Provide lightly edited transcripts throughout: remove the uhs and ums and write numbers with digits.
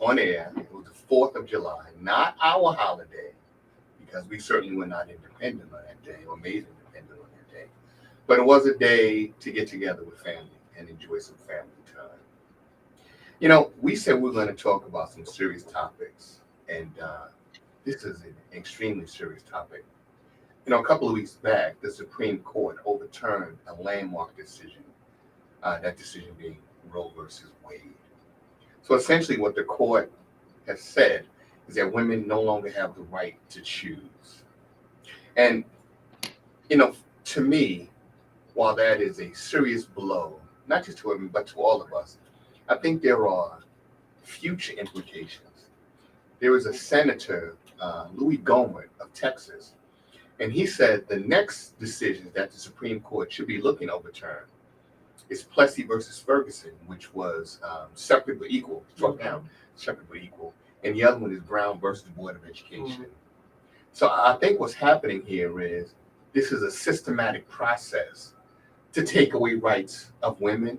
on air. It was the 4th of July, not our holiday, because we certainly were not independent on that day or made independent on that day. But it was a day to get together with family and enjoy some family time. We said we are going to talk about some serious topics, and this is an extremely serious topic. A couple of weeks back, the Supreme Court overturned a landmark decision, that decision being Roe versus Wade. So essentially, what the court has said is that women no longer have the right to choose. And, to me, while that is a serious blow, not just to women, but to all of us, I think there are future implications. There was a senator, Louis Gohmert of Texas, and he said the next decision that the Supreme Court should be looking to overturn is Plessy versus Ferguson, which was separate but equal, struck down separate but equal, and the other one is Brown versus Board of Education. So I think what's happening here is this is a systematic process to take away rights of women,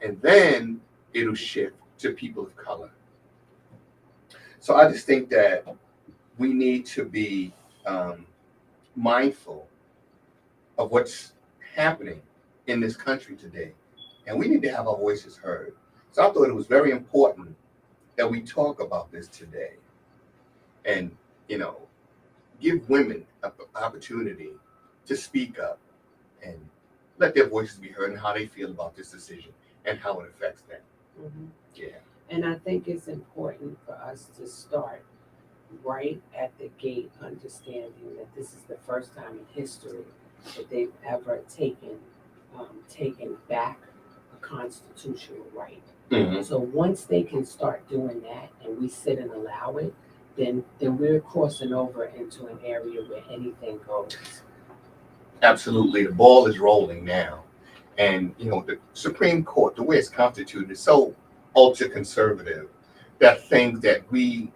and then it'll shift to people of color. So I just think that we need to be mindful of what's happening in this country today, and we need to have our voices heard. So I thought it was very important that we talk about this today, and give women an opportunity to speak up and let their voices be heard and how they feel about this decision and how it affects them. Yeah. And I think it's important for us to start right at the gate, understanding that this is the first time in history that they've ever taken back a constitutional right. So once they can start doing that, and we sit and allow it, then we're crossing over into an area where anything goes. Absolutely, the ball is rolling now, and the Supreme Court, the way it's constituted, is so ultra conservative that things that we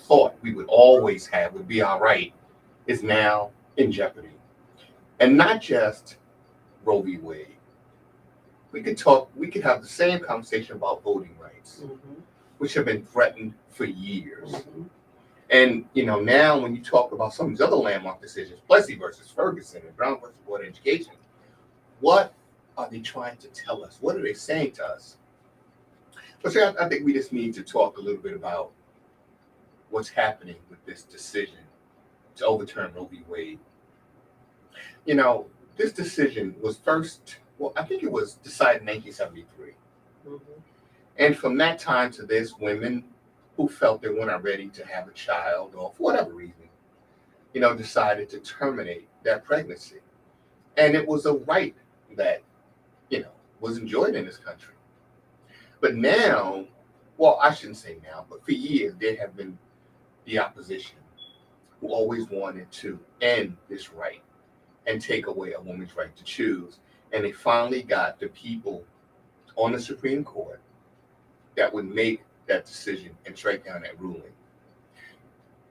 thought we would always have would be all right is now in jeopardy. And not just Roe v. Wade. We could have the same conversation about voting rights, which have been threatened for years. And now when you talk about some of these other landmark decisions, Plessy versus Ferguson and Brown versus Board of Education, what are they trying to tell us? What are they saying to us? So I think we just need to talk a little bit about what's happening with this decision to overturn Roe v. Wade. This decision was I think it was decided in 1973. And from that time to this, women who felt they were not ready to have a child or for whatever reason, decided to terminate that pregnancy. And it was a right that, was enjoyed in this country. But now, well, I shouldn't say now, but for years, there have been the opposition who always wanted to end this right and take away a woman's right to choose. And they finally got the people on the Supreme Court that would make that decision and strike down that ruling.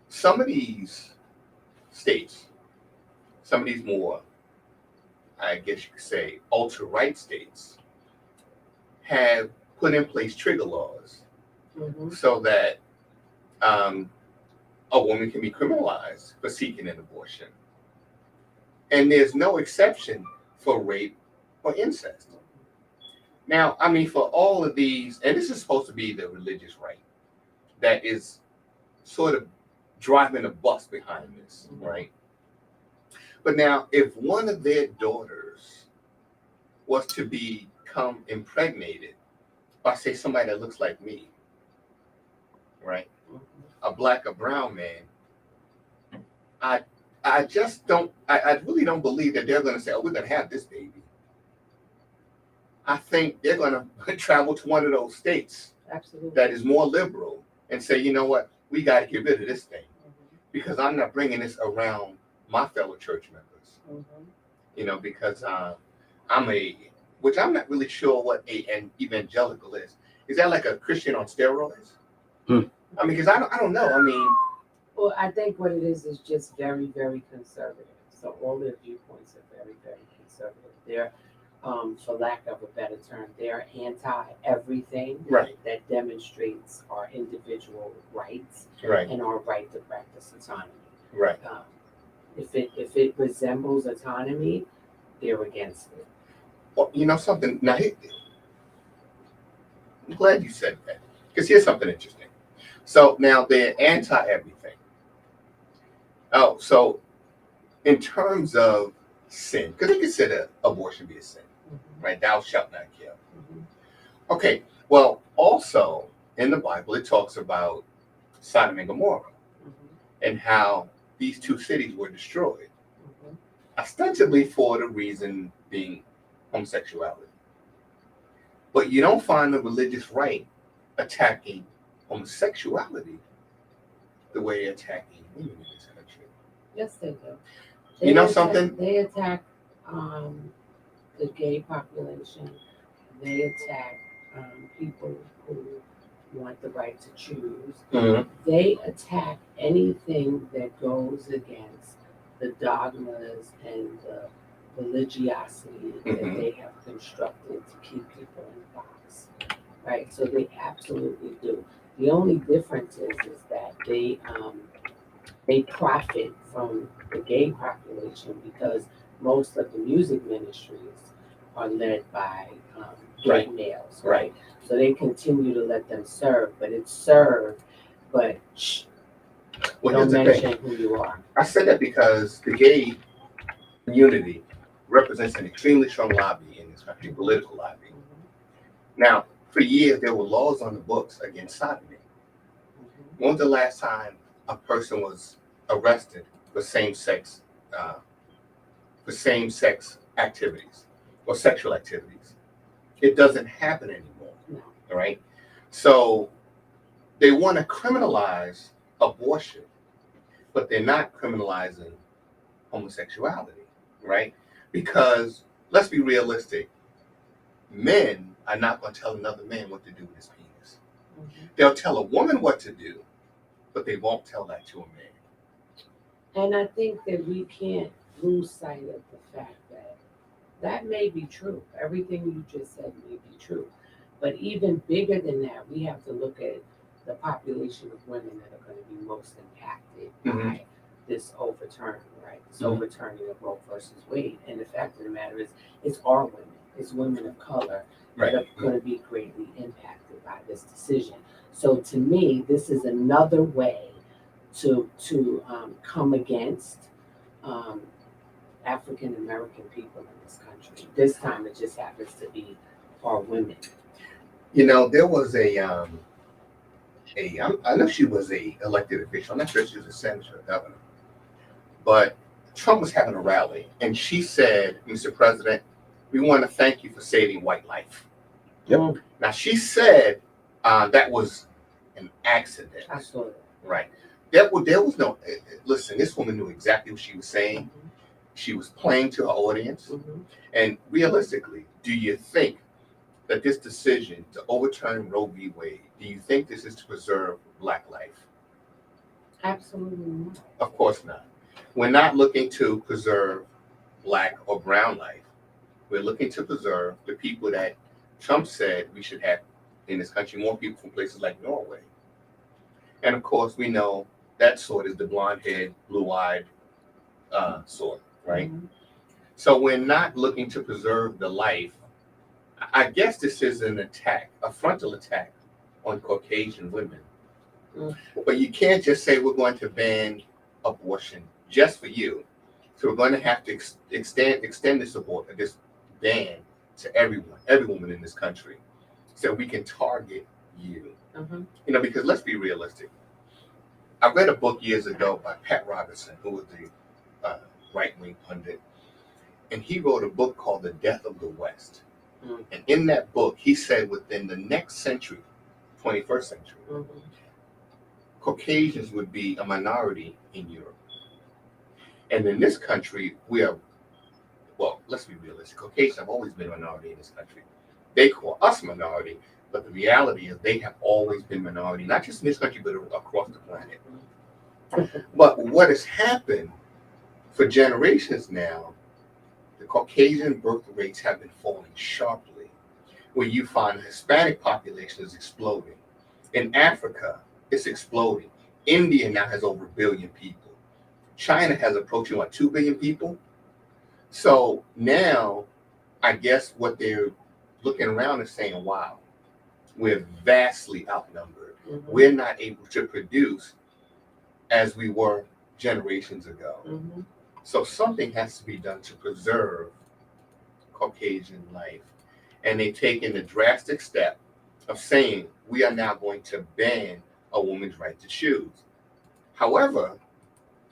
Some of these states, some of these more, I guess you could say, ultra-right states, have put in place trigger laws so that a woman can be criminalized for seeking an abortion. And there's no exception for rape or incest. Now, for all of these, and this is supposed to be the religious right that is sort of driving a bus behind this, right? But now, if one of their daughters was to become impregnated by, say, somebody that looks like me, right? A black or brown man, I just don't, I really don't believe that they're going to say, oh, we're going to have this baby. I think they're going to travel to one of those states that is more liberal and say, you know what, we got to get rid of this thing because I'm not bringing this around my fellow church members. Because which I'm not really sure what an evangelical is. Is that like a Christian on steroids? Because I don't know. Well, I think what it is just very, very conservative. So all their viewpoints are very, very conservative. They're for lack of a better term, they're anti-everything Right. that demonstrates our individual rights Right. and our right to practice autonomy. Right. If it resembles autonomy, they're against it. Well, you know something? Now, I'm glad you said that, because here's something interesting. So now they're anti-everything. Oh, so in terms of sin, because they consider abortion be a sin, right? Thou shalt not kill. Okay, well, also in the Bible, it talks about Sodom and Gomorrah and how these two cities were destroyed, ostensibly for the reason being homosexuality. But you don't find the religious right attacking homosexuality the way they're attacking women in this country. Yes, they do. You know something? They attack the gay population. They attack people who want the right to choose. Mm-hmm. They attack anything that goes against the dogmas and the religiosity that they have constructed to keep people in a box. Right? So they absolutely do. The only difference is that they profit from the gay population because most of the music ministries are led by gay males, right? So they continue to let them serve, but it's serve, but don't mention who you are. I said that because the gay community represents an extremely strong lobby in this country, political lobby. Now, for years, there were laws on the books against sodomy. When was the last time a person was arrested for same-sex activities or sexual activities? It doesn't happen anymore, right? So they want to criminalize abortion, but they're not criminalizing homosexuality, right? Because let's be realistic, men are not going to tell another man what to do with his penis. They'll tell a woman what to do, but they won't tell that to a man. And I think that we can't lose sight of the fact that that may be true. Everything you just said may be true. But even bigger than that, we have to look at the population of women that are going to be most impacted by this overturn, right? This overturning of Roe versus Wade. And the fact of the matter is, it's our women, it's women of color that are going to be greatly impacted by this decision. So to me, this is another way to come against African American people in this country. This time it just happens to be our women. You know, there was I know she was a elected official. I'm not sure if she was a senator or governor, but Trump was having a rally, and she said, "Mr. President, we want to thank you for saving white life." Yep. Now she said that was an accident. Absolutely. Right. There was no. Listen, this woman knew exactly what she was saying. She was playing to her audience, and realistically, do you think that this decision to overturn Roe v. Wade, do you think this is to preserve Black life? Absolutely not. Of course not. We're not looking to preserve Black or brown life. We're looking to preserve the people that Trump said we should have in this country, more people from places like Norway. And of course, we know that sort is the blonde-haired, blue-eyed sort, right? So we're not looking to preserve the life. I guess this is an attack, a frontal attack on Caucasian women. But you can't just say we're going to ban abortion just for you. So we're going to have to extend this ban to everyone, every woman in this country, so we can target you. You know, because let's be realistic. I read a book years ago by Pat Robertson, who was the right-wing pundit, and he wrote a book called The Death of the West. And in that book, he said within the next century, 21st century, Caucasians would be a minority in Europe. And in this country, we are, well, let's be realistic. Caucasians have always been a minority in this country. They call us minority, but the reality is they have always been minority, not just in this country, but across the planet. But what has happened for generations now, the Caucasian birth rates have been falling sharply, where you find the Hispanic population is exploding. In Africa, it's exploding. India now has over 1 billion people. China has approaching 2 billion people. So now, I guess what they're looking around and saying, wow, we're vastly outnumbered. Mm-hmm. We're not able to produce as we were generations ago. Mm-hmm. So something has to be done to preserve Caucasian life. And they've taken the drastic step of saying we are now going to ban a woman's right to choose. However,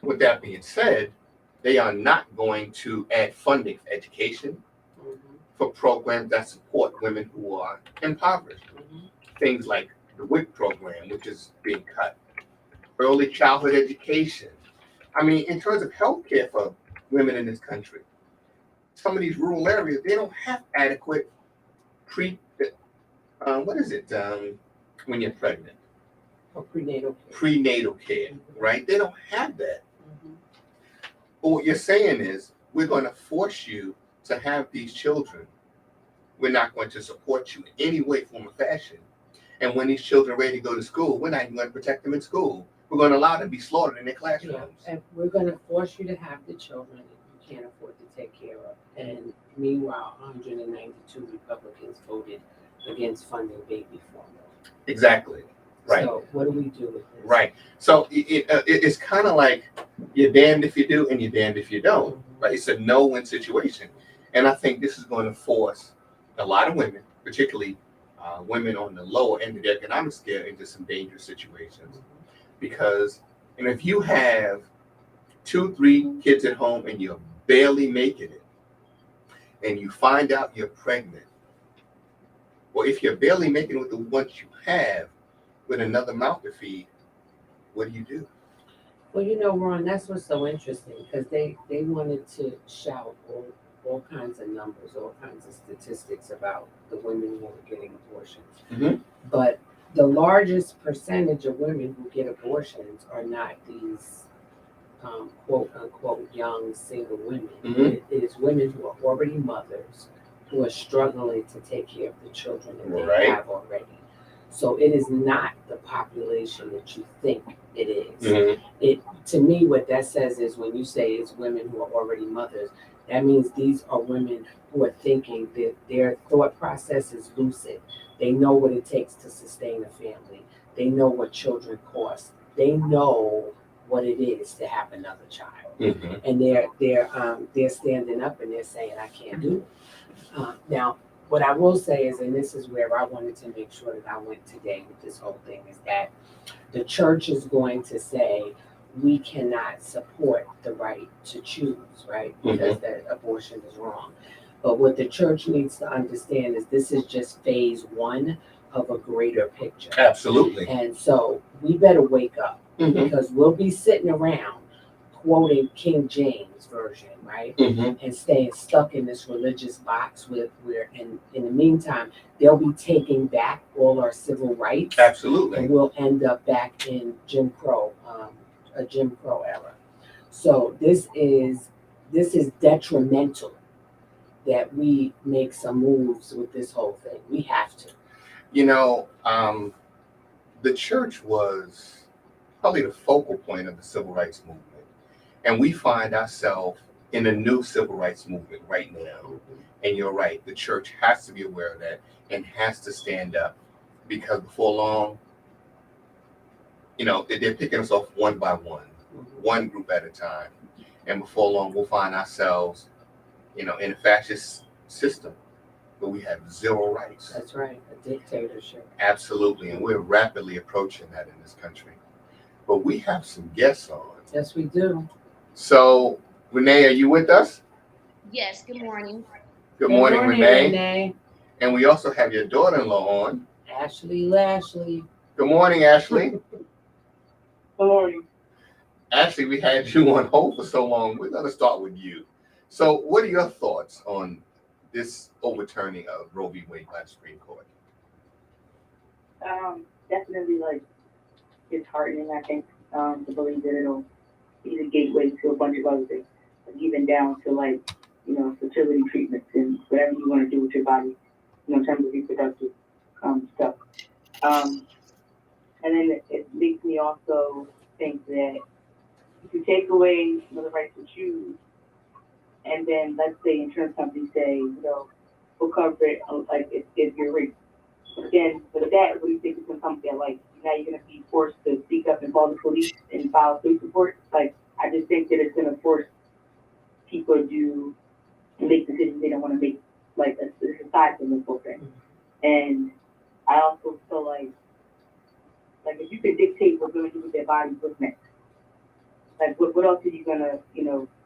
with that being said, they are not going to add funding for education, Mm-hmm. for programs that support women who are impoverished. Mm-hmm. Things like the WIC program, which is being cut, early childhood education. I mean, in terms of healthcare for women in this country, some of these rural areas, they don't have adequate when you're pregnant? Or prenatal care. Prenatal care, right? They don't have that. Mm-hmm. But what you're saying is, we're going to force you to have these children. We're not going to support you in any way, form, or fashion. And when these children are ready to go to school, we're not even going to protect them in school. We're going to allow them to be slaughtered in their classrooms. Yeah. And we're going to force you to have the children that you can't afford to take care of. And meanwhile, 192 Republicans voted against funding baby formula. Exactly. Right. So what do we do with this? Right. So it's kind of like you're damned if you do and you're damned if you don't. Mm-hmm. Right. It's a no-win situation. And I think this is going to force a lot of women, particularly women on the lower end of the economic scale, into some dangerous situations. Because if you have 2-3 kids at home and you're barely making it, and you find out you're pregnant, or if you're barely making it with the ones you have, with another mouth to feed, what do you do? Well, Ron, that's what's so interesting, because they wanted to shout all kinds of numbers, all kinds of statistics about the women who are getting abortions. Mm-hmm. But the largest percentage of women who get abortions are not these quote unquote young single women. Mm-hmm. It is women who are already mothers, who are struggling to take care of the children that they Right. have already. So it is not the population that you think it is. Mm-hmm. To me, what that says is, when you say it's women who are already mothers, that means these are women who are thinking that their thought process is lucid. They know what it takes to sustain a family. They know what children cost. They know what it is to have another child. Mm-hmm. And they're standing up and they're saying, I can't do it. Now, what I will say is, and this is where I wanted to make sure that I went today with this whole thing, is that the church is going to say, we cannot support the right to choose, right? Because that abortion is wrong. But what the church needs to understand is this is just phase one of a greater picture. Absolutely. And so we better wake up, because we'll be sitting around quoting King James Version, right? And staying stuck in this religious box where in the meantime, they'll be taking back all our civil rights. Absolutely. And we'll end up back in Jim Crow, a Jim Crow era. So this is detrimental that we make some moves with this whole thing. We have to. The church was probably the focal point of the civil rights movement. And we find ourselves in a new civil rights movement right now. And you're right, the church has to be aware of that and has to stand up, because before long, they're picking us off one by one, one group at a time. And before long, we'll find ourselves, in a fascist system where we have zero rights. That's right, a dictatorship. Absolutely, and we're rapidly approaching that in this country. But we have some guests on. Yes, we do. So, Renee, are you with us? Yes, good morning. Good morning, Renee. Renee. And we also have your daughter-in-law on. Ashley Lashley. Good morning, Ashley. Good morning. Ashley, we had you on hold for so long. We're going to start with you. So what are your thoughts on this overturning of Roe v. Wade by the Supreme Court? Definitely, it's heartening, I think, to believe that it'll be the gateway to a bunch of other things, even down to, fertility treatments and whatever you want to do with your body, in terms of reproductive stuff. And then it makes me also think that if you take away the right to choose, and then let's say insurance companies say, we'll cover it like if you're raped. But then with that, what do you think is going to come there? Like now you're going to be forced to speak up and call the police and file police reports. Like I just think that it's going to force people to make decisions they don't want to make, like aside from this whole thing. And I also feel like if you could dictate what women do with their bodies, what's next? Like what else are you gonna,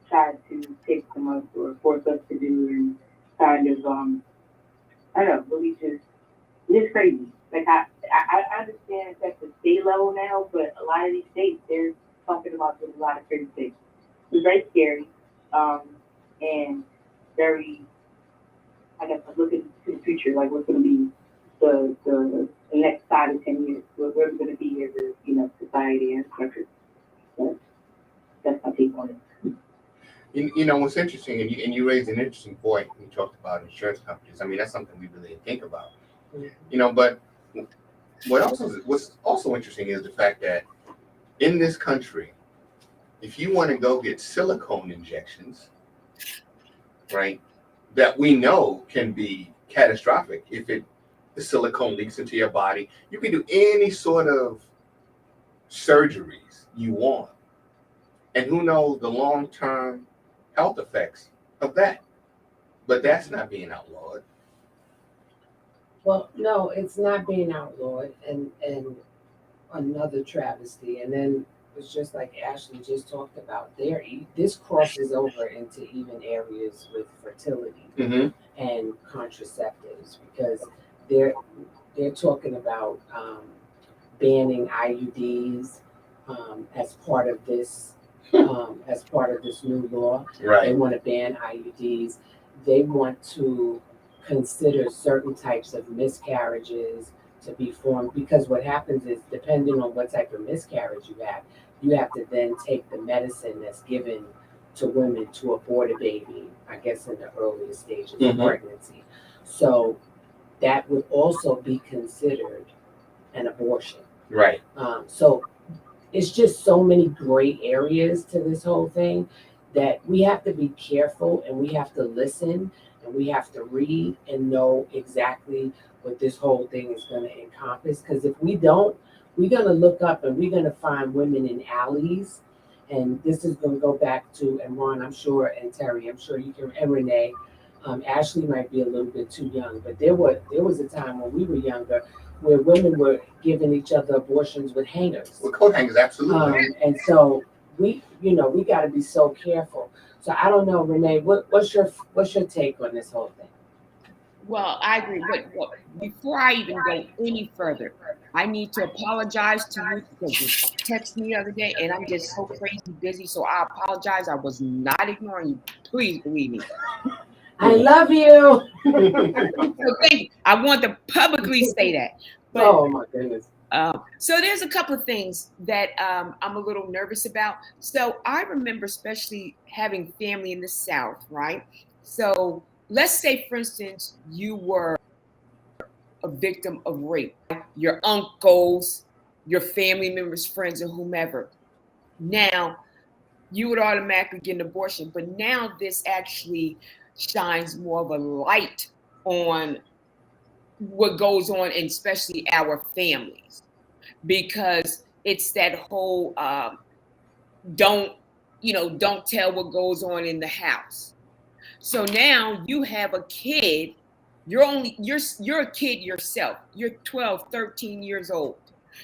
try to take from us or force us to do and kind of I don't know, really just crazy. Like I understand it's at the state level now, but a lot of these states they're talking about doing a lot of crazy things. It's very scary, and very I guess looking to the future, like what's gonna be the next 5 to 10 years, where we're going to be as a society and country. So that's my take on it. What's interesting, and you raised an interesting point when you talked about insurance companies. I mean, that's something we really think about. But what's also interesting is the fact that in this country, if you want to go get silicone injections, right, that we know can be catastrophic if the silicone leaks into your body. You can do any sort of surgeries you want. And who knows the long-term health effects of that. But that's not being outlawed. Well, no, it's not being outlawed, and another travesty. And then it's just like Ashley just talked about there. This crosses over into even areas with fertility and contraceptives, because they're talking about banning IUDs as part of this new law. Right. They want to ban IUDs. They want to consider certain types of miscarriages to be formed, because what happens is, depending on what type of miscarriage you have to then take the medicine that's given to women to abort a baby, I guess in the earliest stages of pregnancy. So that would also be considered an abortion. Right. So it's just so many gray areas to this whole thing that we have to be careful, and we have to listen, and we have to read and know exactly what this whole thing is going to encompass. Because if we don't, we're going to look up and we're going to find women in alleys. And this is going to go back to, and Ron, I'm sure, and Terry, I'm sure you can, and Renee, Ashley might be a little bit too young, but there was a time when we were younger where women were giving each other abortions with hangers. With coat hangers, absolutely. And so we got to be so careful. So I don't know, Renee, what's your take on this whole thing? Well, I agree. But before I even go any further, I need to apologize to you because you texted me the other day, and I'm just so crazy busy. So I apologize. I was not ignoring you. Please believe me. I love you. So thank you. I want to publicly say that. But, oh my goodness. So there's a couple of things that I'm a little nervous about. So I remember especially having family in the South, right? So let's say, for instance, you were a victim of rape. Your uncles, your family members, friends, or whomever. Now, you would automatically get an abortion. But now this actually shines more of a light on what goes on, and especially our families, because it's that whole don't tell what goes on in the house. So now you have a kid, you're a kid yourself, you're 12, 13 years old.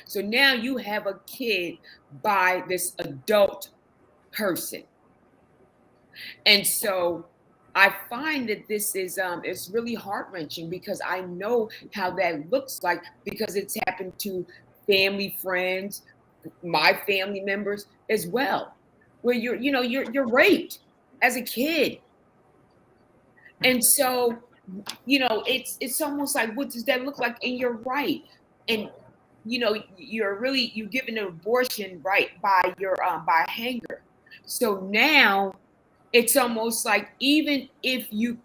So now you have a kid by this adult person. And so I find that this is it's really heart-wrenching, because I know how that looks like, because it's happened to family, friends, my family members as well, where you're raped as a kid. And so, it's almost like, what does that look like? And you're right. And you're given an abortion right by your by hanger. So now it's almost like even if you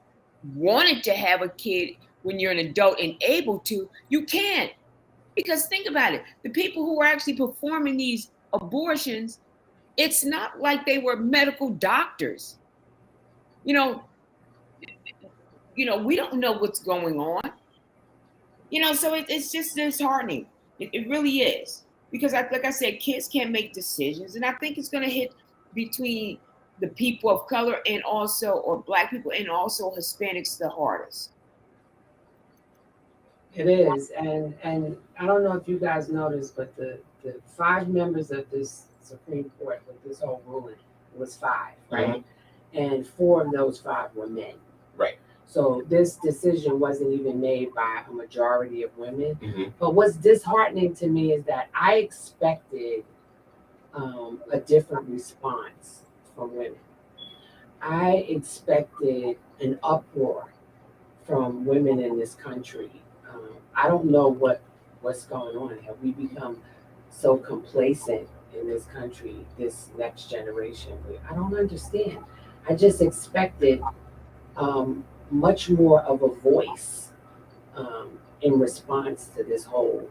wanted to have a kid when you're an adult and able to, you can't. Because think about it, the people who are actually performing these abortions, it's not like they were medical doctors. You know, we don't know what's going on. So it's just disheartening. It really is. Because like I said, kids can't make decisions. And I think it's going to hit between the people of color and also, or Black people and also Hispanics the hardest. It is, and I don't know if you guys noticed, but the 5 members of this Supreme Court with this whole ruling was 5, right? And 4 of those 5 were men. Right. So this decision wasn't even made by a majority of women. Mm-hmm. But what's disheartening to me is that I expected a different response from women. I expected an uproar from women in this country. I don't know what's going on. Have we become so complacent in this country, this next generation? I don't understand. I just expected much more of a voice in response to this whole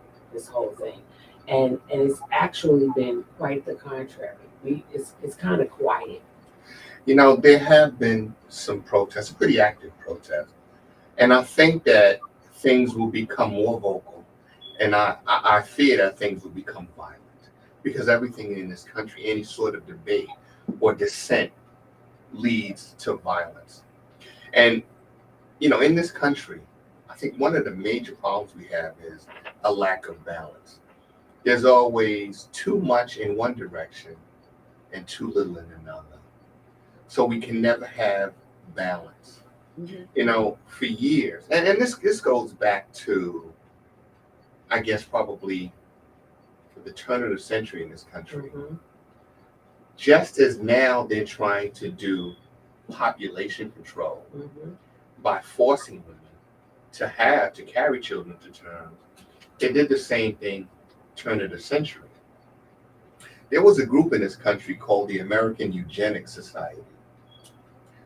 thing, and it's actually been quite the contrary. It's kind of quiet. There have been some protests, pretty active protests, and I think that things will become more vocal, and I fear that things will become violent, because everything in this country, any sort of debate or dissent, leads to violence. And in this country, I think one of the major problems we have is a lack of balance. There's always too much in one direction and too little in another. So we can never have balance. Mm-hmm. For years, and this goes back to, I guess, probably the turn of the century in this country. Mm-hmm. Just as now they're trying to do population control, mm-hmm. by forcing women to carry children to term, they did the same thing turn of the century. There was a group in this country called the American Eugenics Society.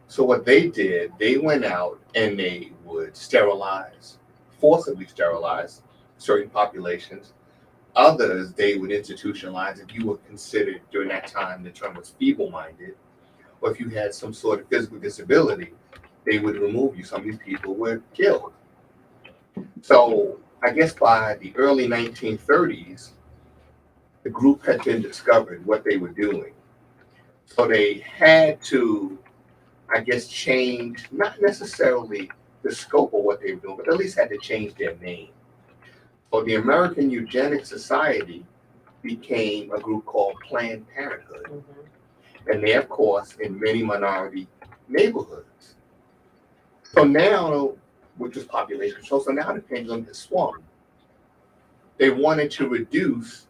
So what they did, they went out and they would forcibly sterilize certain populations. Others, they would institutionalize. If you were considered during that time, the term was feeble-minded, or if you had some sort of physical disability, they would remove you. Some of these people were killed. So I guess by the early 1930s, the group had been discovered what they were doing. So they had to, I guess, change, not necessarily the scope of what they were doing, but at least had to change their name. So the American Eugenics Society became a group called Planned Parenthood. Mm-hmm. And they, of course, in many minority neighborhoods. So now, which was population control, so now the pendulum has swung. They wanted to reduce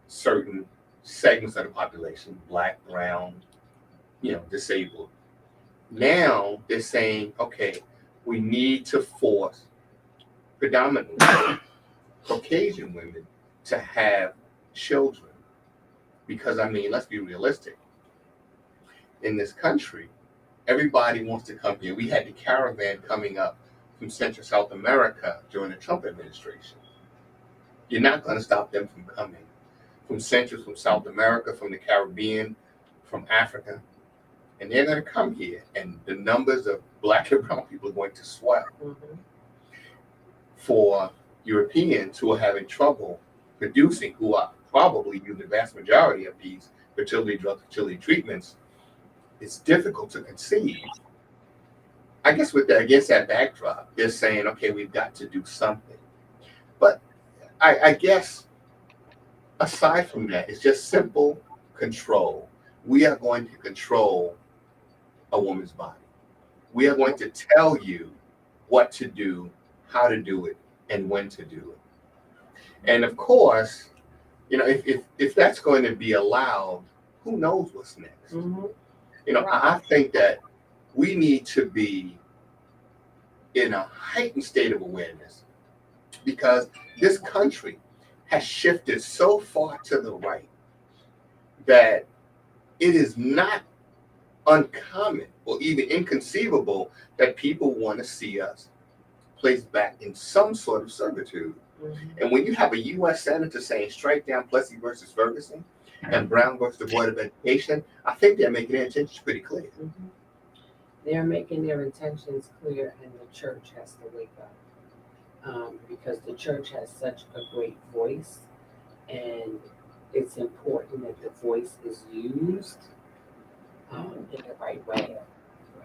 certain segments of the population, Black, brown, disabled. Now they're saying, okay, we need to force predominantly Caucasian women to have children. Because, let's be realistic. In this country, everybody wants to come here. We had the caravan coming up from Central South America during the Trump administration. You're not going to stop them from coming. From South America, from the Caribbean, from Africa. And they're going to come here. And the numbers of Black and brown people are going to swell. Mm-hmm. For Europeans who are having trouble producing, who are probably using the vast majority of these fertility drugs, fertility treatments, it's difficult to conceive. I guess against that backdrop, they're saying, okay, we've got to do something. But I guess aside from that, it's just simple control. We are going to control a woman's body. We are going to tell you what to do, how to do it, and when to do it. And of course, if that's going to be allowed, who knows what's next? Mm-hmm. I think that we need to be in a heightened state of awareness, because this country has shifted so far to the right that it is not uncommon or even inconceivable that people want to see us placed back in some sort of servitude. And when you have a U.S. Senator saying strike down Plessy versus Ferguson and Brown versus the Board of Education, I think they're making their intentions pretty clear. They're making their intentions clear, and the church has to wake up, because the church has such a great voice, and it's important that the voice is used in the right way.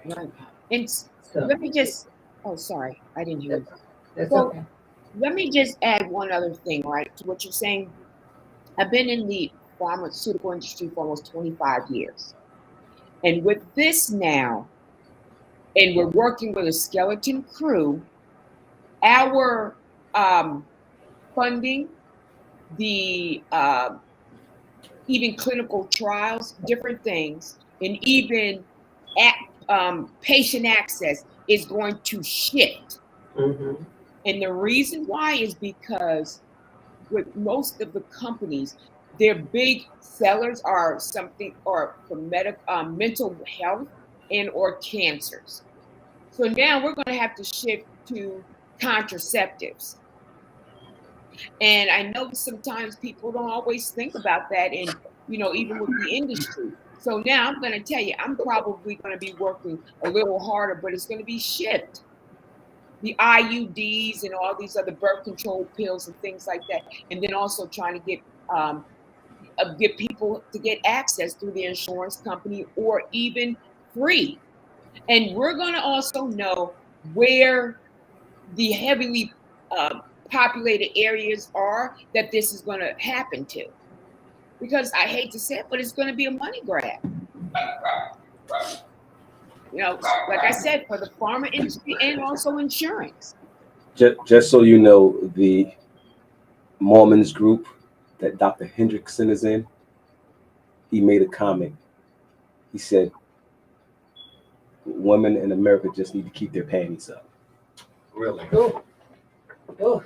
Right? And So let me just, oh, sorry, I didn't hear you. that's So, okay. let me just add one other thing, right, to what you're saying. I've been in the pharmaceutical industry for almost 25 years. And with this now, and we're working with a skeleton crew, our funding, the even clinical trials, different things, and even patient access is going to shift. And the reason why is because with most of the companies, their big sellers are something or for mental health and or cancers. So now we're going to have to shift to contraceptives. And I know sometimes people don't always think about that, and even with the industry. So now I'm going to tell you, I'm probably going to be working a little harder, but it's going to be shift. The IUDs and all these other birth control pills and things like that, and then also trying to get people to get access through the insurance company or even free. And we're going to also know where the heavily populated areas are that this is going to happen to. Because I hate to say it, but it's going to be a money grab. Like I said, for the pharma industry and also insurance. Just so you know, the Mormons group that Dr. Hendrickson is in, he made a comment. He said, women in America just need to keep their panties up. Really? Oh.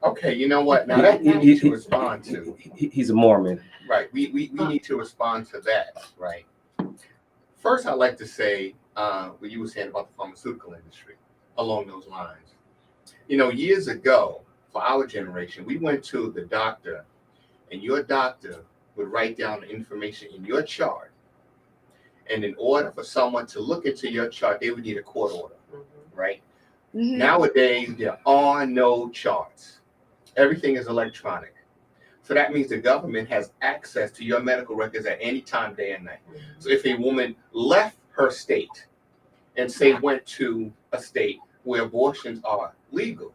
Okay, you know what? Now that we need to respond to. He's a Mormon. Right. We need to respond to that, right? First, I'd like to say what you were saying about the pharmaceutical industry along those lines. Years ago, for our generation, we went to the doctor, and your doctor would write down the information in your chart. And in order for someone to look into your chart, they would need a court order, right? Nowadays, there are no charts. Everything is electronic. So that means the government has access to your medical records at any time, day and night. So if a woman left her state and say went to a state where abortions are legal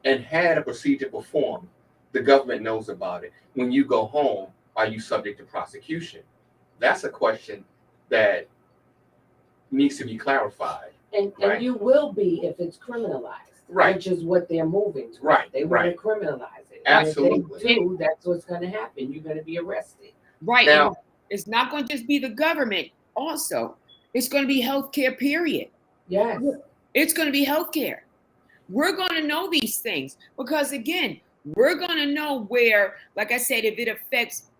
and had a procedure performed, the government knows about it. When you go home, are you subject to prosecution? That's a question that needs to be clarified. And you will be if it's criminalized, right? Which is what they're moving to. Right. They want to criminalize it. Absolutely. And if they do, that's what's going to happen. You're going to be arrested. Right. Now, and it's not going to just be the government. Also, it's going to be healthcare. Period. Yes. It's going to be healthcare. We're going to know these things because, again, we're going to know where, like I said, if it affects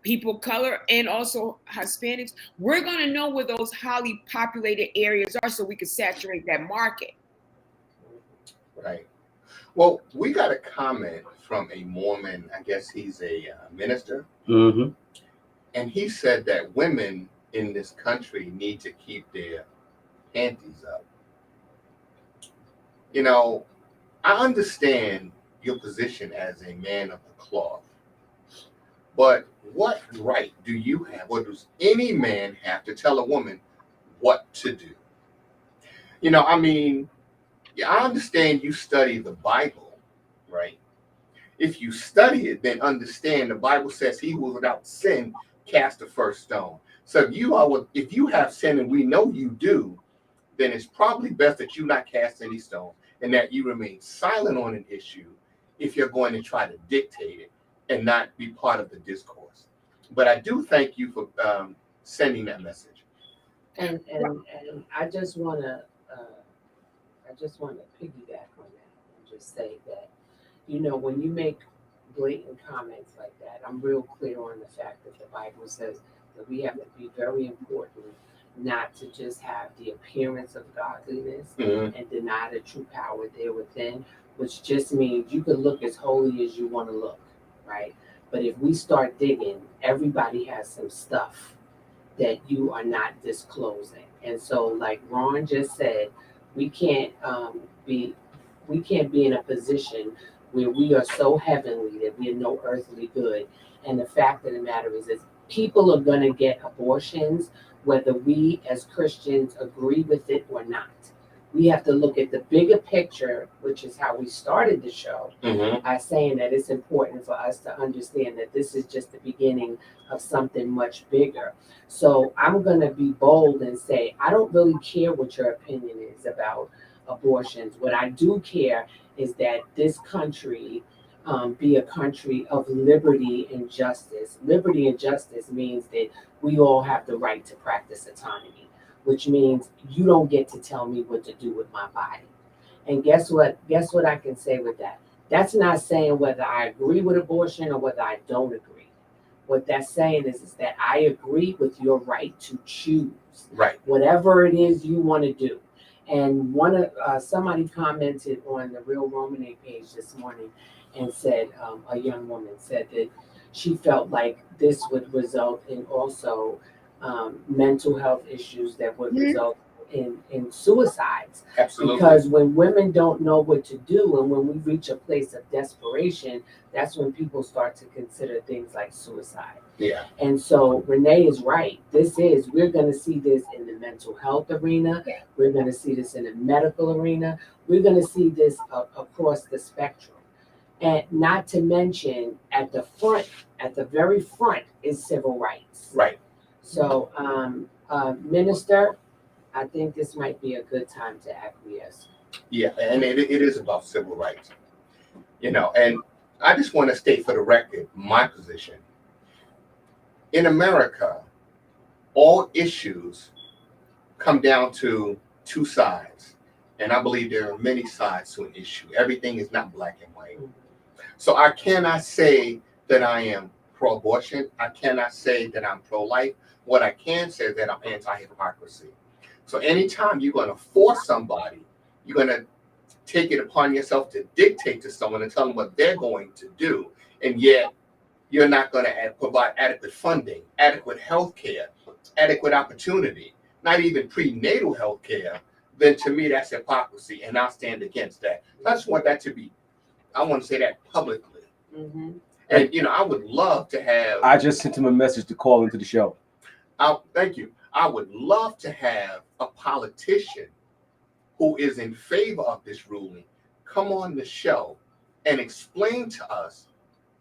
people of color and also Hispanics, we're going to know where those highly populated areas are so we can saturate that market. Right. Well, we got a comment from a Mormon, I guess he's a minister, and he said that women in this country need to keep their panties up. I understand your position as a man of the cloth, but what right do you have, or does any man have to tell a woman what to do? I understand you study the Bible, right? If you study it, then understand the Bible says he who was without sin cast the first stone. So if you have sin, and we know you do, then it's probably best that you not cast any stones and that you remain silent on an issue if you're going to try to dictate it and not be part of the discourse. But I do thank you for sending that message. And I just want to piggyback on that and just say that, when you make blatant comments like that, I'm real clear on the fact that the Bible says that we have to be very important not to just have the appearance of godliness and deny the true power there within, which just means you can look as holy as you want to look, right? But if we start digging, everybody has some stuff that you are not disclosing. And so, like Ron just said, we can't be in a position where we are so heavenly that we are no earthly good. And the fact of the matter is people are going to get abortions, whether we as Christians agree with it or not. We have to look at the bigger picture, which is how we started the show, by saying that it's important for us to understand that this is just the beginning of something much bigger. So I'm going to be bold and say, I don't really care what your opinion is about abortions. What I do care is that this country be a country of liberty and justice. Liberty and justice means that we all have the right to practice autonomy, which means you don't get to tell me what to do with my body. And guess what? Guess what I can say with that? That's not saying whether I agree with abortion or whether I don't agree. What that's saying is that I agree with your right to choose, Right. whatever it is you want to do. And somebody commented on the Real Romane page this morning and said, a young woman said that she felt like this would result in also mental health issues that would result in suicides. Absolutely. Because when women don't know what to do and when we reach a place of desperation, that's when people start to consider things like suicide. Yeah. And so Renee is right. We're going to see this in the mental health arena. Yeah. We're going to see this in the medical arena. We're going to see this across the spectrum. And not to mention at the very front is civil rights. Right. So, Minister, I think this might be a good time to acquiesce. Yeah, and it is about civil rights, and I just want to state for the record my position. In America, all issues come down to two sides, and I believe there are many sides to an issue. Everything is not black and white. So I cannot say that I am pro-abortion. I cannot say that I'm pro-life. What I can say is that I'm anti-hypocrisy. So anytime you're going to force somebody, you're going to take it upon yourself to dictate to someone and tell them what they're going to do. And yet you're not going to provide adequate funding, adequate health care, adequate opportunity, not even prenatal health care, then to me, that's hypocrisy. And I'll stand against that. I just want that to be, I want to say that publicly. And, I would love to have. I just sent him a message to call into the show. Thank you. I would love to have a politician who is in favor of this ruling come on the show and explain to us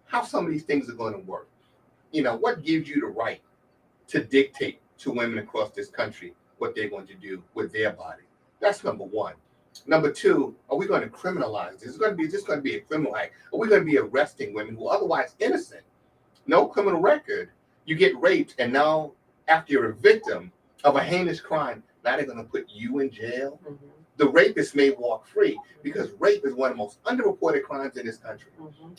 how some of these things are going to work. What gives you the right to dictate to women across this country what they're going to do with their body? That's number one. Number two, are we going to criminalize this? Is this going to be a criminal act? Are we going to be arresting women who are otherwise innocent? No criminal record. You get raped, and now after you're a victim of a heinous crime, now they're going to put you in jail. The rapist may walk free because rape is one of the most underreported crimes in this country.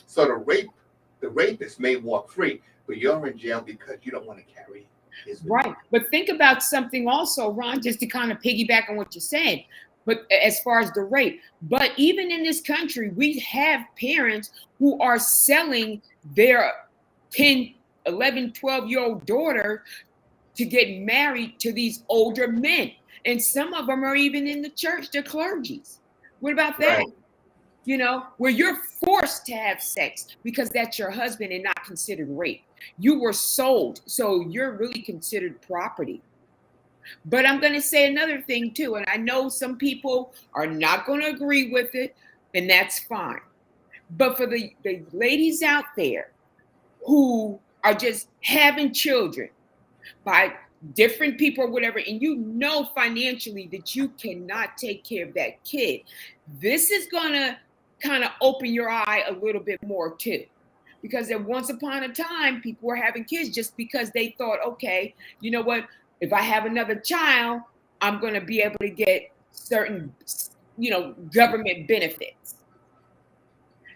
So the rapist may walk free, but you're in jail because you don't want to carry his baby. Right. But think about something also, Ron, just to kind of piggyback on what you said. But as far as the rape, but even in this country, we have parents who are selling their 10, 11, 12-year-old daughter to get married to these older men. And some of them are even in the church, they're clergies. What about that? Right. Where you're forced to have sex because that's your husband and not considered rape. You were sold, so you're really considered property. But I'm going to say another thing too, and I know some people are not going to agree with it, and that's fine. But for the ladies out there who are just having children by different people or whatever, and financially that you cannot take care of that kid, this is going to kind of open your eye a little bit more too. Because then once upon a time, people were having kids just because they thought, okay, you know what? If I have another child, I'm going to be able to get certain, government benefits.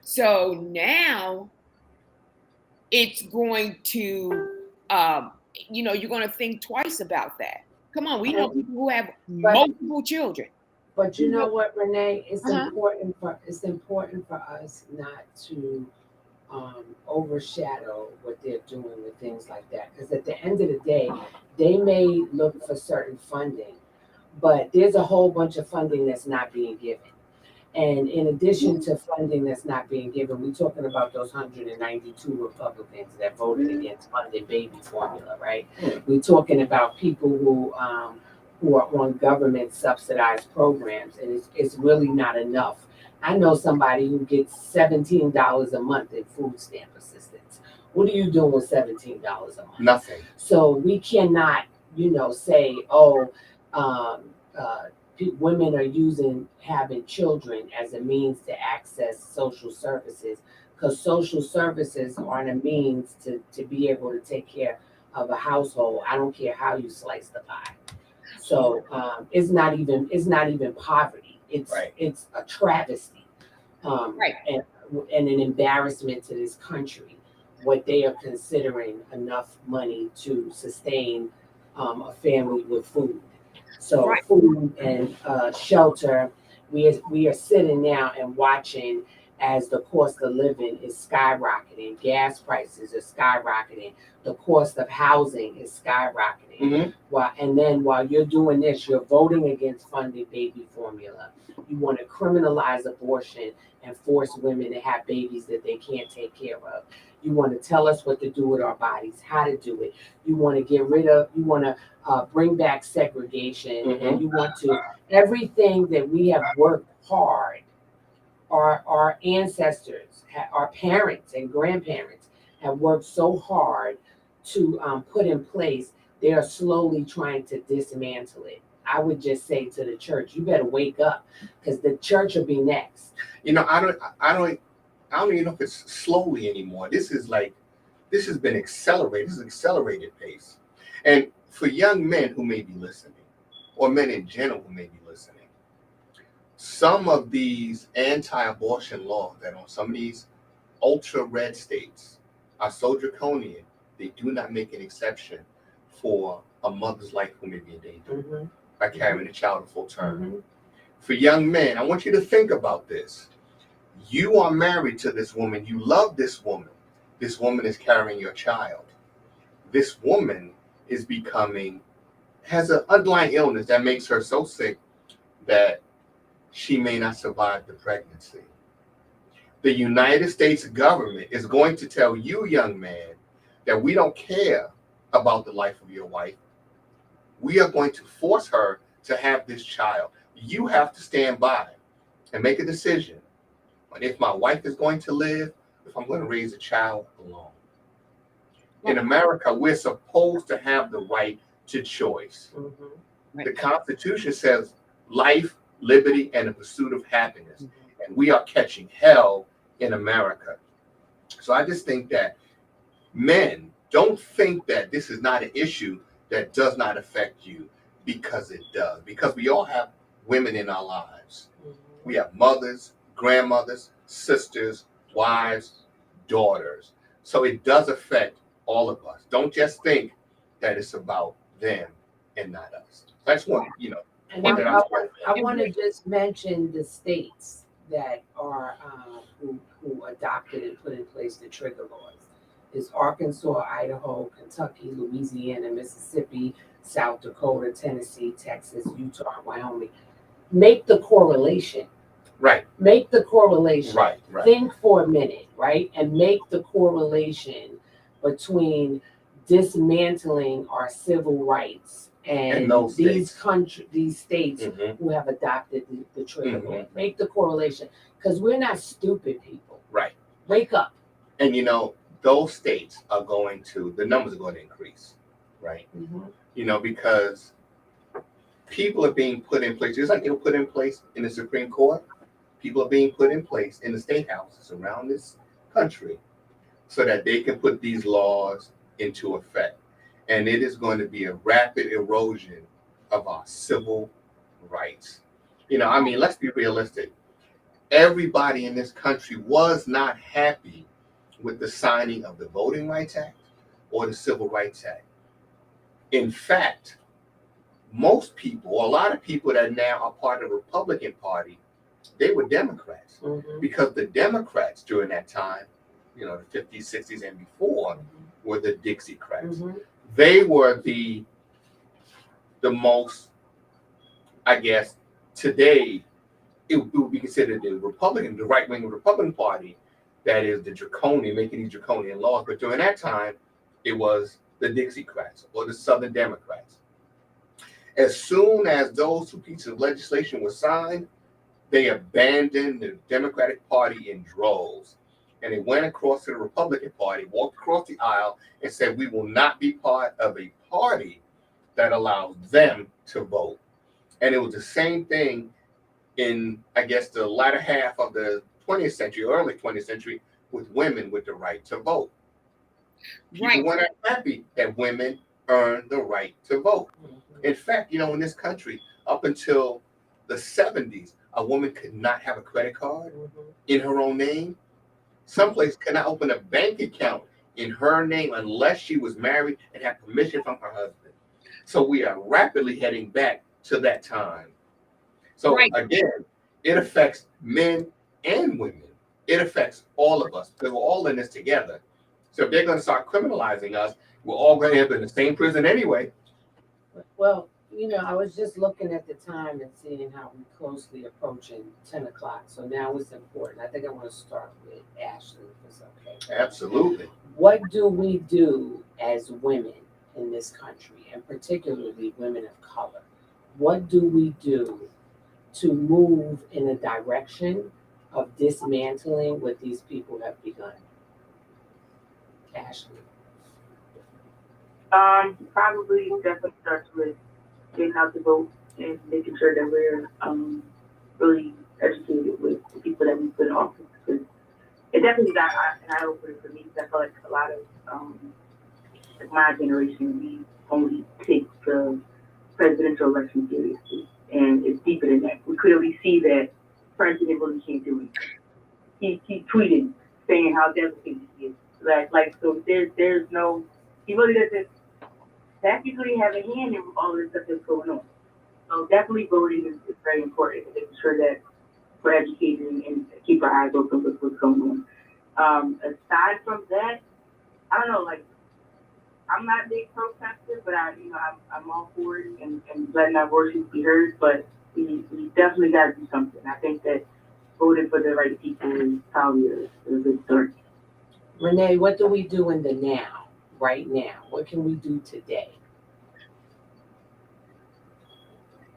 So now it's going to, you're going to think twice about that. Come on, we know people who have multiple children. But you know what, Renee? It's Uh-huh. important for us not to overshadow what they're doing with things like that. Because at the end of the day, they may look for certain funding, but there's a whole bunch of funding that's not being given. And in addition to funding that's not being given, we're talking about those 192 Republicans that voted against funding baby formula, right? We're talking about people who are on government subsidized programs, and it's really not enough. I know somebody who gets $17 a month in food stamp assistance. What are you doing with $17 a month? Nothing. So we cannot, say, women are using having children as a means to access social services, because social services are a means to be able to take care of a household. I don't care how you slice the pie. So it's not even poverty. It's Right. It's a travesty, Right. and an embarrassment to this country what they are considering enough money to sustain a family with food. So Right. food and shelter, we are sitting now and watching as the cost of living is skyrocketing, gas prices are skyrocketing, the cost of housing is skyrocketing. Mhm. While you're doing this, you're voting against funding baby formula. You want to criminalize abortion and force women to have babies that they can't take care of. You want to tell us what to do with our bodies, how to do it. You want to bring back segregation, and you want to everything that we have worked hard. Our ancestors, our parents and grandparents have worked so hard to put in place. They are slowly trying to dismantle it. I would just say to the church, you better wake up, because the church will be next. I don't even know if it's slowly anymore. This has been accelerated. This is accelerated pace. And for young men who may be listening, or men in general who may be listening, some of these anti-abortion laws that on some of these ultra red states are so draconian, they do not make an exception for a mother's life who may be in danger by carrying a child to full term. For young men, I want you to think about this. You are married to this woman. You love this woman. This woman is carrying your child. This woman has an underlying illness that makes her so sick that she may not survive the pregnancy. The United States government is going to tell you, young man, that we don't care about the life of your wife. We are going to force her to have this child. You have to stand by and make a decision on if my wife is going to live, if I'm going to raise a child alone. In America, we're supposed to have the right to choice. The Constitution says life, liberty, and the pursuit of happiness. And we are catching hell in America. So I just think that men, don't think that this is not an issue that does not affect you, because it does. Because we all have women in our lives. We have mothers, grandmothers, sisters, wives, daughters. So it does affect all of us. Don't just think that it's about them and not us. That's one, And I want to just mention the states that are who adopted and put in place the trigger laws. It's Arkansas, Idaho, Kentucky, Louisiana, Mississippi, South Dakota, Tennessee, Texas, Utah, Wyoming. Make the correlation. Right. Make the correlation. Right. Think for a minute, right? And make the correlation between dismantling our civil rights and these states who have adopted the trigger law. Make the correlation, because we're not stupid people. Right. Wake up. And those states the numbers are going to increase, right? Because people are being put in place, just like they were put in place in the Supreme Court. People are being put in place in the state houses around this country so that they can put these laws into effect. And it is going to be a rapid erosion of our civil rights. Let's be realistic. Everybody in this country was not happy with the signing of the Voting Rights Act or the Civil Rights Act. In fact, most people, or a lot of people that now are part of the Republican Party, they were Democrats. Because the Democrats during that time, you know, the 50s, 60s, and before, were the Dixiecrats. They were the most, I guess, today, it would be considered the Republican, the right-wing Republican Party, that is the draconian, making these draconian laws. But during that time, it was the Dixiecrats or the Southern Democrats. As soon as those two pieces of legislation were signed, they abandoned the Democratic Party in droves. And they went across to the Republican Party, walked across the aisle, and said, we will not be part of a party that allows them to vote. And it was the same thing in, I guess, the latter half of the 20th century, early 20th century, with women with the right to vote. People weren't happy that women earned the right to vote. In fact, you know, in this country, up until the 70s, a woman could not have a credit card in her own name. Some places could not open a bank account in her name unless she was married and had permission from her husband. So we are rapidly heading back to that time. So again, it affects men and women. It affects all of us because we're all in this together. So if they're going to start criminalizing us, we're all going to end up in the same prison anyway. Well, you know, I was just looking at the time and seeing how we're closely approaching 10 o'clock. So now it's important. I think I want to start with Ashley, if it's okay. Absolutely. What do we do as women in this country, and particularly women of color? What do we do to move in a direction of dismantling what these people have begun? Ashley. Probably definitely starts with getting out the vote and making sure that we're really educated with the people that we put in office. Because it definitely got an eye opener for me. Because I feel like a lot of like my generation, we only take the presidential election seriously, and it's deeper than that. We clearly see that President really can't do it. He tweeted saying how devastated he is. Like so there's no, he really doesn't technically have a hand in all this stuff that's going on. So definitely voting is very important, and making sure that we're educated and keep our eyes open with what's going on. Aside from that, I don't know, like, I'm not a big protester, but I'm all for it and letting our voices be heard, but we definitely got to do something. I think that voting for the right people is probably a good start. Renee, what do we do in the now, right now? What can we do today?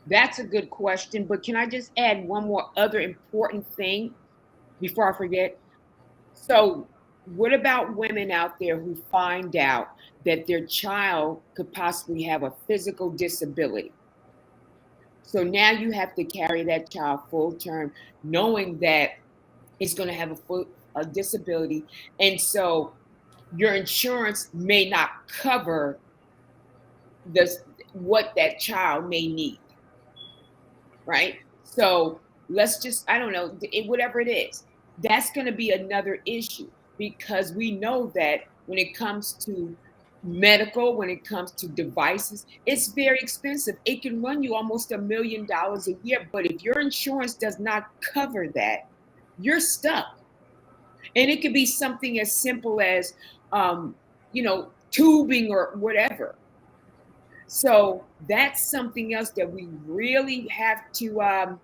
That's a good question, but can I just add one more other important thing before I forget? So what about women out there who find out that their child could possibly have a physical disability? So now you have to carry that child full term, knowing that it's going to have a disability. And so your insurance may not cover what that child may need. Right? So let's just, I don't know, whatever it is, that's going to be another issue, because we know that when it comes to medical, when it comes to devices, it's very expensive. It can run you almost $1 million a year, but if your insurance does not cover that, you're stuck. And it could be something as simple as, tubing or whatever. So that's something else that we really have to,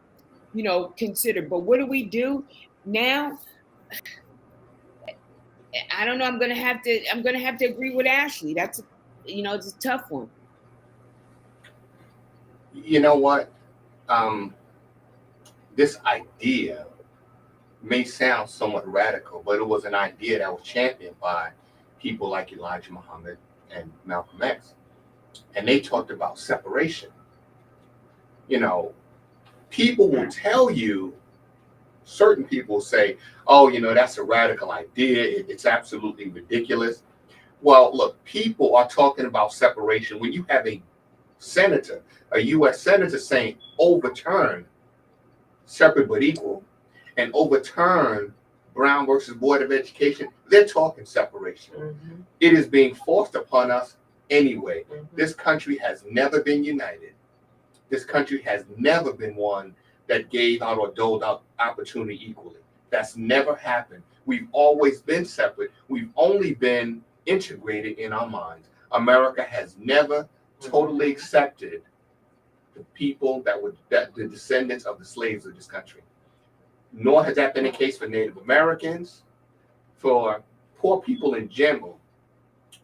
consider. But what do we do now? I don't know. I'm gonna have to agree with Ashley. That's, it's a tough one. You know what? This idea may sound somewhat radical, but it was an idea that was championed by people like Elijah Muhammad and Malcolm X. And they talked about separation. People will tell you, certain people say, oh, that's a radical idea. It's absolutely ridiculous. Well, look, people are talking about separation. When you have a senator, a U.S. senator saying overturn separate but equal and overturn Brown versus Board of Education, they're talking separation. Mm-hmm. It is being forced upon us anyway. Mhm. This country has never been united. This country has never been one that gave out or doled out opportunity equally. That's never happened. We've always been separate. We've only been integrated in our minds. America has never totally accepted the people that the descendants of the slaves of this country. Nor has that been the case for Native Americans, for poor people in general.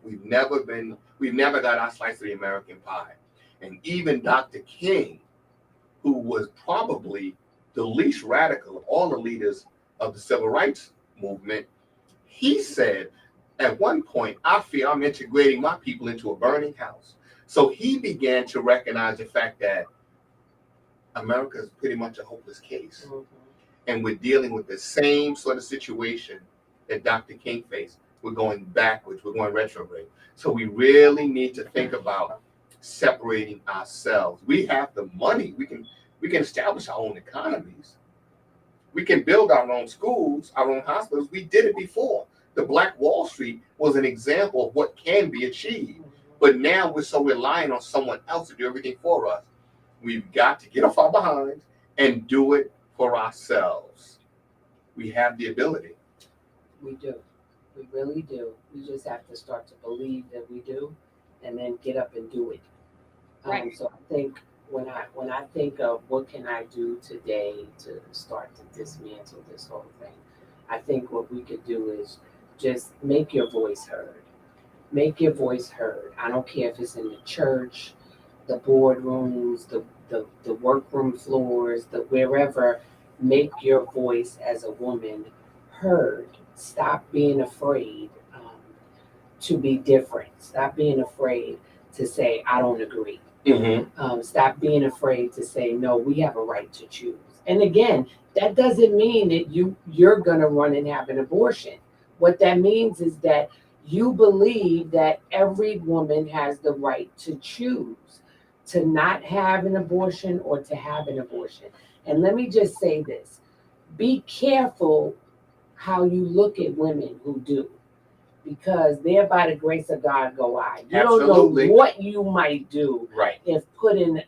We've never got our slice of the American pie. And even Dr. King, who was probably the least radical of all the leaders of the civil rights movement, he said, at one point, I fear I'm integrating my people into a burning house. So he began to recognize the fact that America is pretty much a hopeless case. Mhm. And we're dealing with the same sort of situation that Dr. King faced. We're going backwards, we're going retrograde. So we really need to think about separating ourselves. We have the money. We can establish our own economies. We can build our own schools, our own hospitals. We did it before. The Black Wall Street was an example of what can be achieved. But now we're so reliant on someone else to do everything for us. We've got to get off our behinds and do it for ourselves. We have the ability. We do. We really do. We just have to start to believe that we do, and then get up and do it. Right. So I think when I think of what can I do today to start to dismantle this whole thing, I think what we could do is just make your voice heard. Make your voice heard. I don't care if it's in the church, the boardrooms, the workroom floors, the wherever. Make your voice as a woman heard. Stop being afraid to be different. Stop being afraid to say, I don't agree. Stop being afraid to say, no, we have a right to choose. And again, that doesn't mean that you're going to run and have an abortion. What that means is that you believe that every woman has the right to choose to not have an abortion or to have an abortion. And let me just say this. Be careful how you look at women who do, because there by the grace of God go I. You Absolutely. don't know what you might do Right. if put in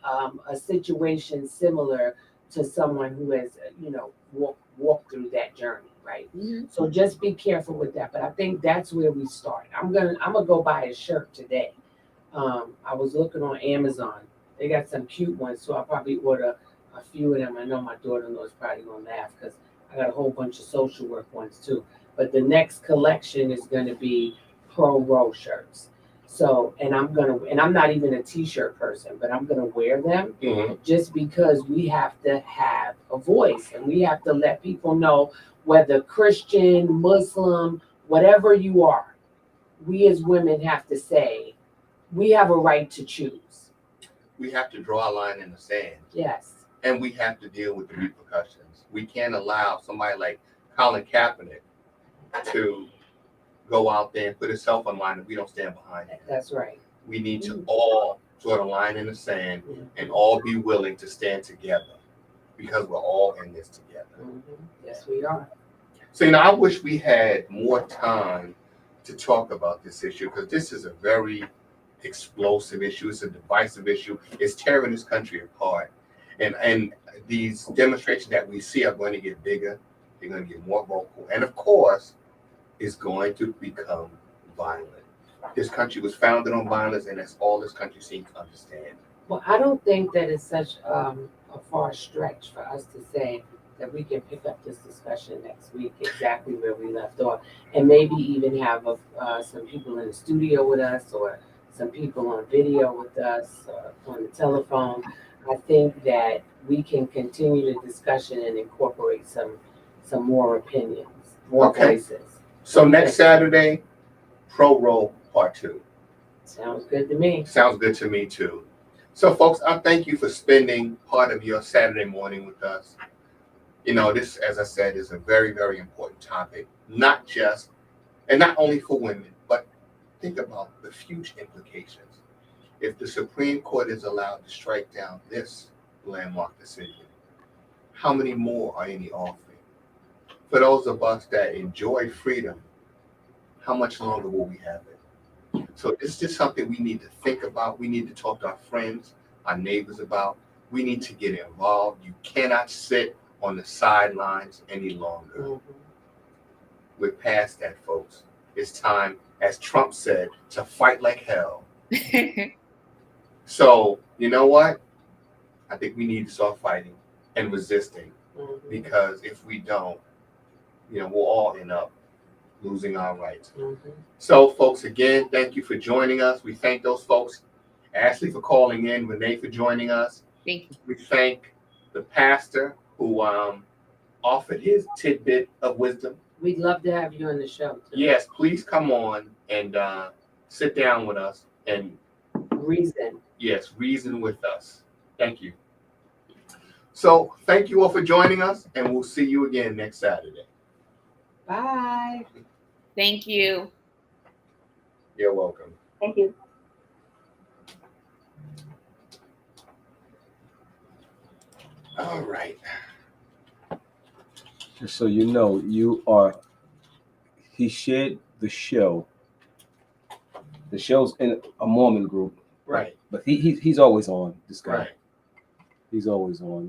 a situation similar to someone who has, walked through that journey, right? Mhm. So just be careful with that. But I think that's where we start. I'm gonna go buy a shirt today. I was looking on Amazon. They got some cute ones, so I'll probably order a few of them. I know my daughter-in-law is probably gonna laugh because I got a whole bunch of social work ones too. But the next collection is gonna be pro-row shirts. So, and I'm not even a t-shirt person, but I'm gonna wear them just because we have to have a voice and we have to let people know, whether Christian, Muslim, whatever you are, we as women have to say, we have a right to choose. We have to draw a line in the sand. Yes. And we have to deal with the repercussions. We can't allow somebody like Colin Kaepernick to go out there and put himself on line if we don't stand behind him. That's right. We need to all draw the line in the sand and all be willing to stand together, because we're all in this together. Yes, we are. So, I wish we had more time to talk about this issue, because this is a very explosive issue. It's a divisive issue. It's tearing this country apart. And these demonstrations that we see are going to get bigger. They're going to get more vocal. And of course, it's going to become violent. This country was founded on violence, and that's all this country seems to understand. Well, I don't think that it's such a far stretch for us to say that we can pick up this discussion next week exactly where we left off, and maybe even have some people in the studio with us, or some people on video with us, on the telephone. I think that we can continue the discussion and incorporate some more opinions, more voices. So next Saturday, Pro Roll Part 2. Sounds good to me. Sounds good to me too. So folks, I thank you for spending part of your Saturday morning with us. This, as I said, is a very, very important topic, not only for women, but think about the future implications. If the Supreme Court is allowed to strike down this landmark decision, how many more are in the offing? For those of us that enjoy freedom, how much longer will we have it? So it's just something we need to think about. We need to talk to our friends, our neighbors about. We need to get involved. You cannot sit on the sidelines any longer. Mm-hmm. We're past that, folks. It's time, as Trump said, to fight like hell. So, you know what? I think we need to start fighting and resisting, Mm-hmm. because if we don't, we'll all end up losing our rights. Mm-hmm. So, folks, again, thank you for joining us. We thank those folks, Ashley for calling in, Renee for joining us. Thank you. We thank the pastor who offered his tidbit of wisdom. We'd love to have you on the show too. Yes, please come on and sit down with us and Reason. yes, reason with us. Thank you. So thank you all for joining us, and we'll see you again next Saturday. Bye. Thank you. You're welcome. Thank you. All right. Just so you know, he shared the show. The show's in a Mormon group. Right. But he's always on, this guy. Right. He's always on.